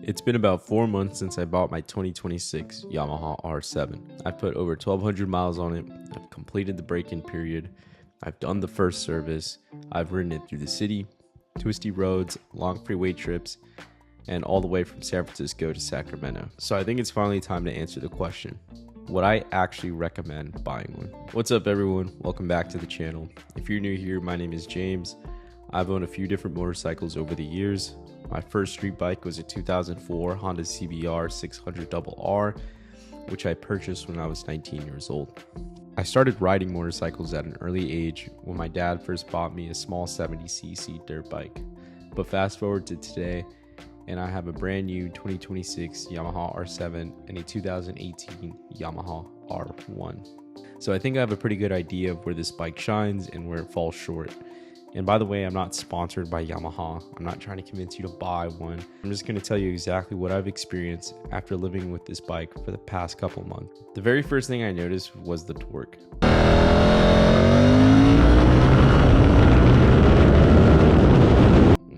It's been about 4 months since I bought my 2026 Yamaha R7. I've put over 1,200 miles on it. I've completed the break-in period. I've done the first service. I've ridden it through the city, twisty roads, long freeway trips, and all the way from San Francisco to Sacramento. So I think it's finally time to answer the question: would I actually recommend buying one? What's up, everyone? Welcome back to the channel. If you're new here, my name is James. I've owned a few different motorcycles over the years. My first street bike was a 2004 Honda CBR 600RR, which I purchased when I was 19 years old. I started riding motorcycles at an early age when my dad first bought me a small 70cc dirt bike. But fast forward to today, and I have a brand new 2026 Yamaha R7 and a 2018 Yamaha R1. So I think I have a pretty good idea of where this bike shines and where it falls short. And by the way, I'm not sponsored by Yamaha. I'm not trying to convince you to buy one. I'm just going to tell you exactly what I've experienced after living with this bike for the past couple months. The very first thing I noticed was the torque.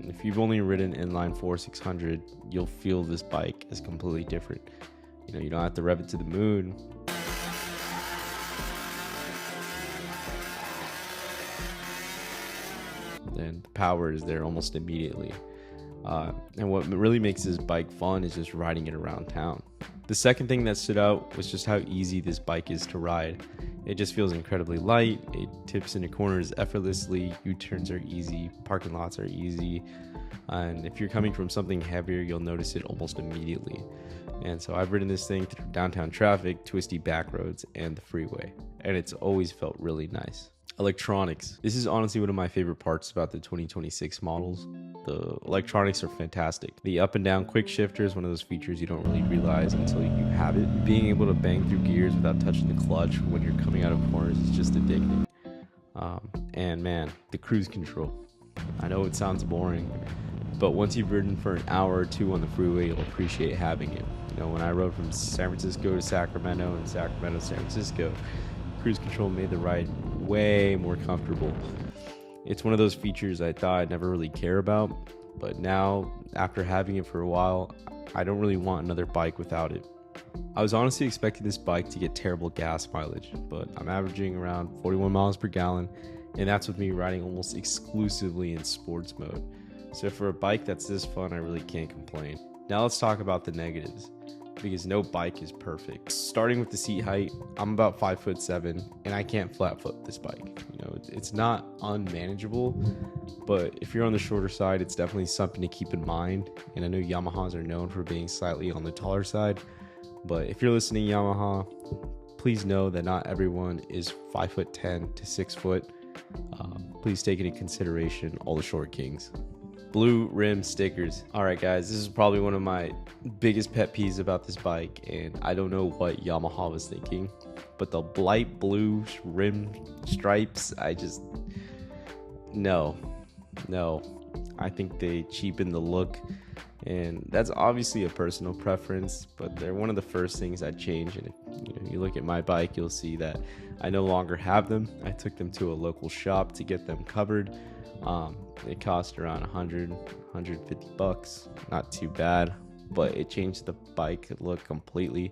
If you've only ridden inline 4 600, you'll feel this bike is completely different. You don't have to rev it to the moon. And the power is there almost immediately. And what really makes this bike fun is just riding it around town. The second thing that stood out was just how easy this bike is to ride. It just feels incredibly light. It tips into corners effortlessly. U-turns are easy. Parking lots are easy. And if you're coming from something heavier, you'll notice it almost immediately. And so I've ridden this thing through downtown traffic, twisty back roads, and the freeway. And it's always felt really nice. Electronics. This is honestly one of my favorite parts about the 2026 models. The electronics are fantastic. The up and down Quickshifter is one of those features you don't really realize until you have it. Being able to bang through gears without touching the clutch when you're coming out of corners is just addicting. And man, the cruise control. I know it sounds boring, but once you've ridden for an hour or two on the freeway, you'll appreciate having it. When I rode from San Francisco to Sacramento and Sacramento to San Francisco, cruise control made the ride way more comfortable. It's one of those features I thought I'd never really care about, but now, after having it for a while, I don't really want another bike without it. I was honestly expecting this bike to get terrible gas mileage, but I'm averaging around 41 miles per gallon, and that's with me riding almost exclusively in sports mode. So for a bike that's this fun, I really can't complain. Now let's talk about the negatives, because no bike is perfect. Starting with the seat height, I'm about 5'7", and I can't flat foot this bike. It's not unmanageable, but if you're on the shorter side, it's definitely something to keep in mind. And I know Yamahas are known for being slightly on the taller side, but if you're listening Yamaha, please know that not everyone is 5'10" to 6 foot. Please take into consideration all the short kings. Blue rim stickers. All right, guys, this is probably one of my biggest pet peeves about this bike, and I don't know what Yamaha was thinking, but the light blue rim stripes, no. I think they cheapen the look, and that's obviously a personal preference, but they're one of the first things I change. And if you look at my bike, you'll see that I no longer have them. I took them to a local shop to get them covered. It cost around 150 bucks. Not too bad, but it changed the bike look completely,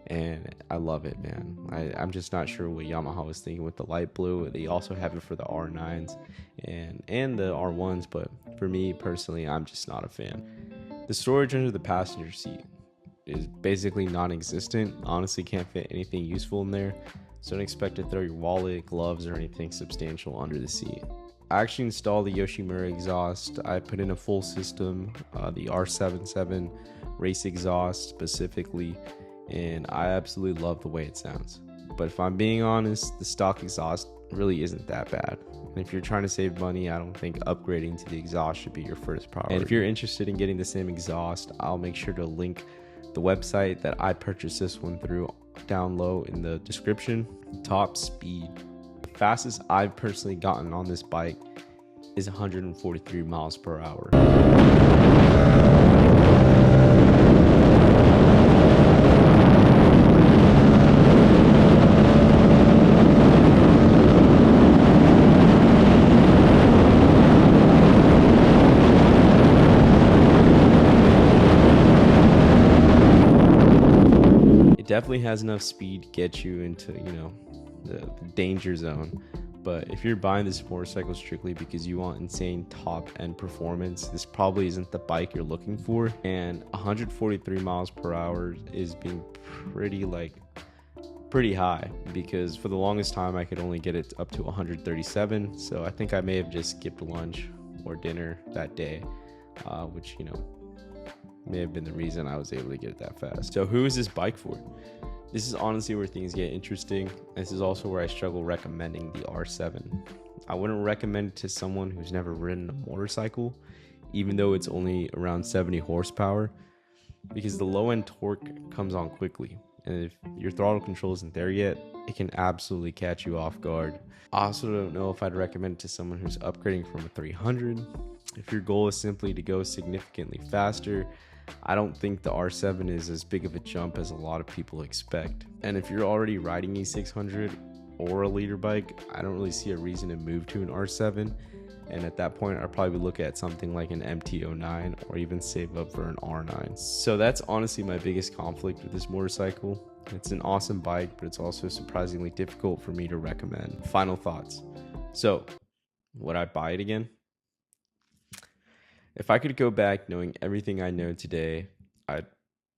and I love it, man. I'm just not sure what Yamaha was thinking with the light blue. They also have it for the R9s and the R1s, but for me personally, I'm just not a fan. The storage under the passenger seat is basically non-existent. Honestly, can't fit anything useful in there, so don't expect to throw your wallet, gloves, or anything substantial under the seat. I actually installed the Yoshimura exhaust. I put in a full system, the R7 race exhaust specifically, and I absolutely love the way it sounds. But if I'm being honest, the stock exhaust really isn't that bad. And if you're trying to save money, I don't think upgrading to the exhaust should be your first priority. And if you're interested in getting the same exhaust, I'll make sure to link the website that I purchased this one through down low in the description. Top speed. Fastest I've personally gotten on this bike is 143 miles per hour. has enough speed to get you into, you know, the danger zone. But if you're buying this motorcycle strictly because you want insane top end performance, this probably isn't the bike you're looking for. And 143 miles per hour is being pretty high, because for the longest time I could only get it up to 137. So I think I may have just skipped lunch or dinner that day, which, you know, may have been the reason I was able to get it that fast. So who is this bike for? This is honestly where things get interesting. This is also where I struggle recommending the R7. I wouldn't recommend it to someone who's never ridden a motorcycle, even though it's only around 70 horsepower, because the low end torque comes on quickly. And if your throttle control isn't there yet, it can absolutely catch you off guard. I also don't know if I'd recommend it to someone who's upgrading from a 300. If your goal is simply to go significantly faster, I don't think the R7 is as big of a jump as a lot of people expect. And if you're already riding a 600 or a leader bike, I don't really see a reason to move to an R7. And at that point, I'd probably look at something like an MT-09 or even save up for an R9. So that's honestly my biggest conflict with this motorcycle. It's an awesome bike, but it's also surprisingly difficult for me to recommend. Final thoughts. So, would I buy it again? If I could go back knowing everything I know today, I'd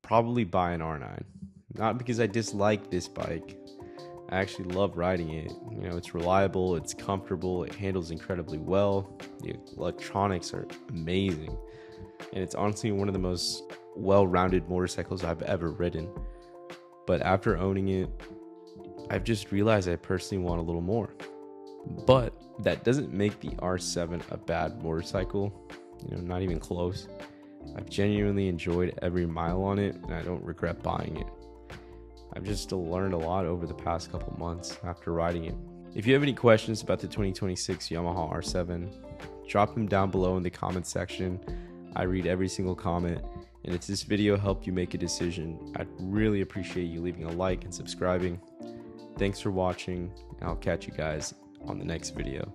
probably buy an R9. Not because I dislike this bike. I actually love riding it. You know, it's reliable, it's comfortable, it handles incredibly well. The electronics are amazing. And it's honestly one of the most well-rounded motorcycles I've ever ridden. But after owning it, I've just realized I personally want a little more. But that doesn't make the R7 a bad motorcycle. You know, not even close. I've genuinely enjoyed every mile on it, and I don't regret buying it. I've just learned a lot over the past couple months after riding it. If you have any questions about the 2026 Yamaha R7, drop them down below in the comment section. I read every single comment, and if this video helped you make a decision, I'd really appreciate you leaving a like and subscribing. Thanks for watching, and I'll catch you guys on the next video.